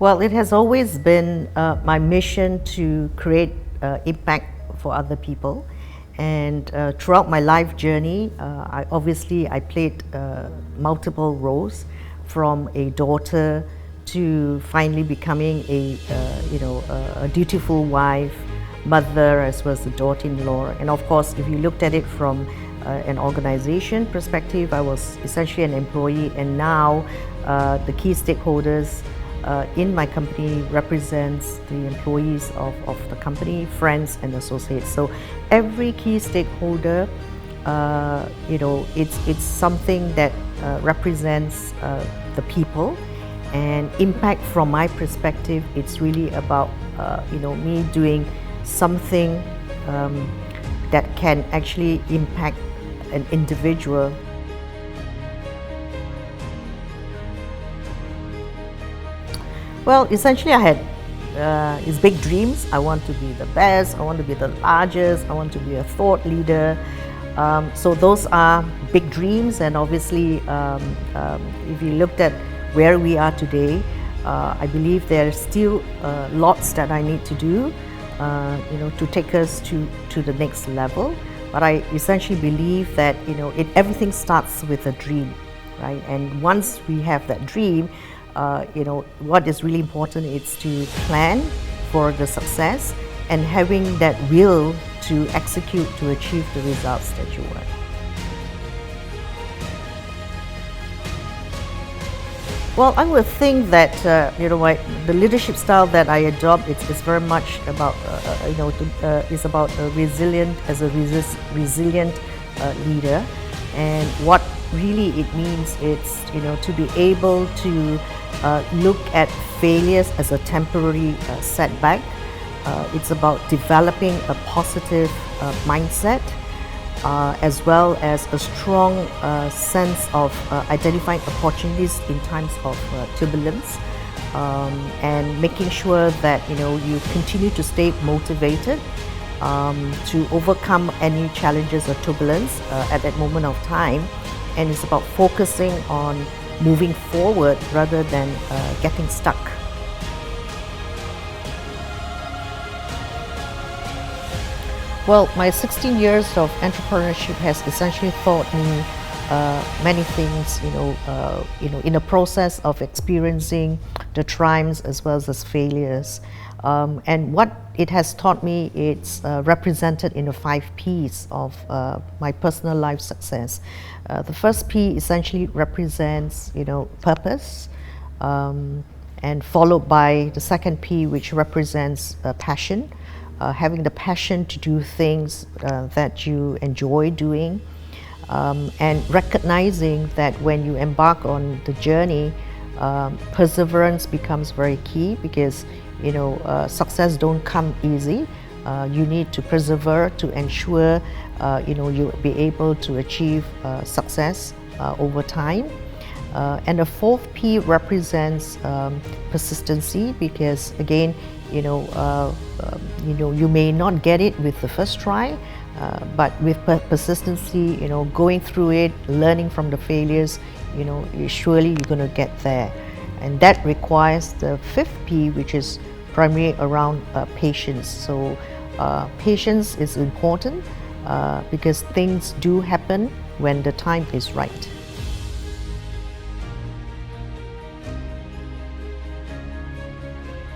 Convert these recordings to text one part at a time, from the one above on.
Well, it has always been my mission to create impact for other people. And throughout my life journey, I played multiple roles, from a daughter to finally becoming a dutiful wife, mother, as well as a daughter-in-law. And of course, if you looked at it from an organization perspective, I was essentially an employee, and now the key stakeholders in my company represents the employees of the company, friends and associates. So every key stakeholder, it's something that represents the people. And impact, from my perspective, it's really about me doing something that can actually impact an individual. Well, essentially I had these big dreams. I want to be the best, I want to be the largest, I want to be a thought leader. So those are big dreams, and obviously if you looked at where we are today, I believe there are still lots that I need to do to take us to the next level. But I essentially believe that everything starts with a dream, right? And once we have that dream, what is really important is to plan for the success and having that will to execute to achieve the results that you want. Well, I would think that the leadership style that I adopt is very much about is about a resilient leader, and what really it means it's to be able to look at failures as a temporary setback. It's about developing a positive mindset, as well as a strong sense of identifying opportunities in times of turbulence, and making sure that you continue to stay motivated to overcome any challenges or turbulence at that moment of time. And it's about focusing on moving forward rather than getting stuck. Well, my 16 years of entrepreneurship has essentially taught me many things, in the process of experiencing the triumphs as well as failures. And what it has taught me, it's represented in the 5 Ps of my personal life success. The first P essentially represents, purpose, and followed by the second P, which represents passion. Having the passion to do things that you enjoy doing, and recognizing that when you embark on the journey, perseverance becomes very key, because success don't come easy. You need to persevere to ensure you'll be able to achieve success over time. And the 4th P represents persistency, because again, you may not get it with the first try, but with persistency, going through it, learning from the failures, surely you're going to get there. And that requires the 5th P, which is primarily around patience. So patience is important because things do happen when the time is right.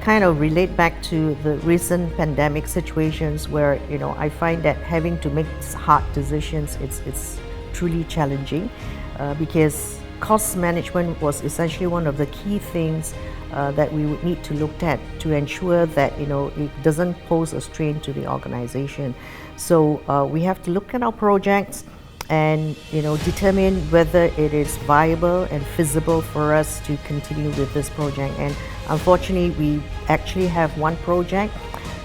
Kind of relate back to the recent pandemic situations where I find that having to make hard decisions, it's truly challenging, because cost management was essentially one of the key things that we would need to look at to ensure that it doesn't pose a strain to the organization. So we have to look at our projects and determine whether it is viable and feasible for us to continue with this project. And unfortunately, we actually have one project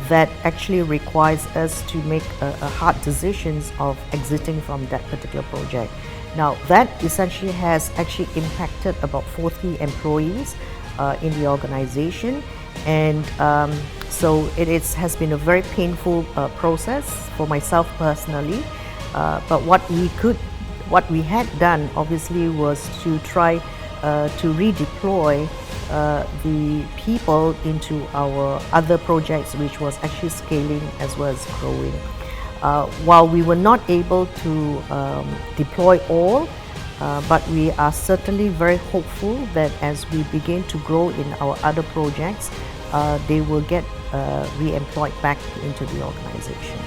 that actually requires us to make a hard decisions of exiting from that particular project. Now, that essentially has actually impacted about 40 employees in the organization, and so it has been a very painful process for myself personally. But what we had done obviously was to try to redeploy the people into our other projects, which was actually scaling as well as growing. While we were not able to deploy all, but we are certainly very hopeful that as we begin to grow in our other projects, they will get re-employed back into the organization.